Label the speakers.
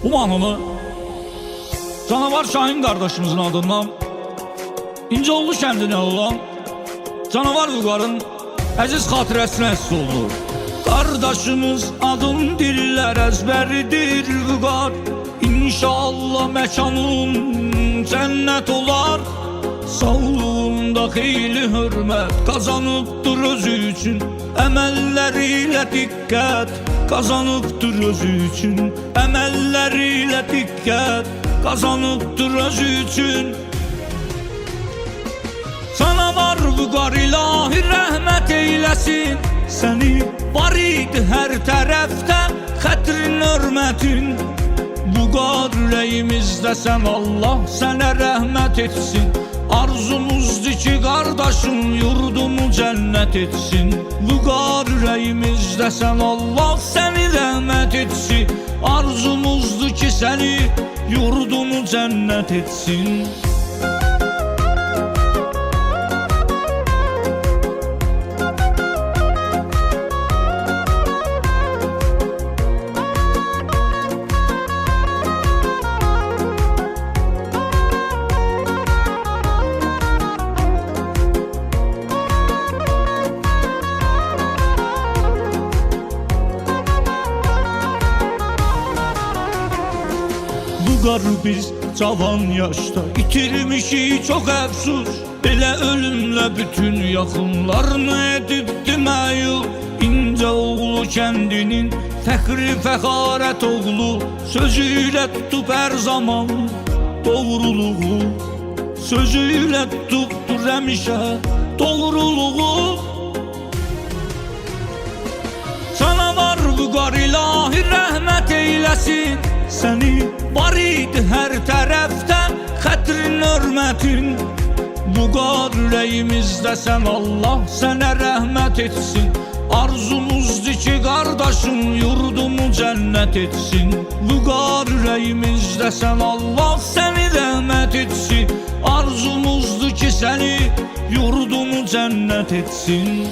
Speaker 1: Bu mahnını Canavar Şahin kardeşimizin adından İnceoğlu kəndinə olan Canavar Vüqarın əziz xatirəsinə həsr oldu. Kardeşimiz adın diller ezberidir Vüqar, İnşallah məkanın cennet olar. Sağlığında xeyli hürmet kazanıbdır özü üçün, əməlləriyle diqqət kazanıbdır özü üçün, əməlləriyle diqqət kazanıbdır özü üçün. Canavar Vüqar ilahi rəhmət eyləsin, səni var idi hər tərəfdə xətrin hörmətin. Vüqar ürəyimizdə sən, Allah sənə rəhmət etsin. Arzumuzdur ki qardaşım yurdumu cənnət etsin. Vüqar ürəyimizdə sən, Allah səni rəhmət etsin. Arzumuzdur ki səni yurdumu cənnət etsin. Vüqar biz cavan yaşta itirmişik çok əfsus, belə ölümlə bütün yaxınlarını edibdi məyus. İnceoğlu kəndinin fəxri fəxarət oğlu, sözüyle tutub hər zaman doğruluğu, sözüyle tutubdur həmişə doğruluğu. Canavar Vüqar ilahi rəhmət eyləsin, səni var idi hər tərəfdə xətrin hörmətin. Vüqar ürəyimizdə sən, Allah sənə rəhmət etsin. Arzumuzdur ki qardaşım yurdumu cənnət etsin. Vüqar ürəyimizdə sən, Allah səni rəhmət etsin. Arzumuzdur ki səni yurdumu cənnət etsin.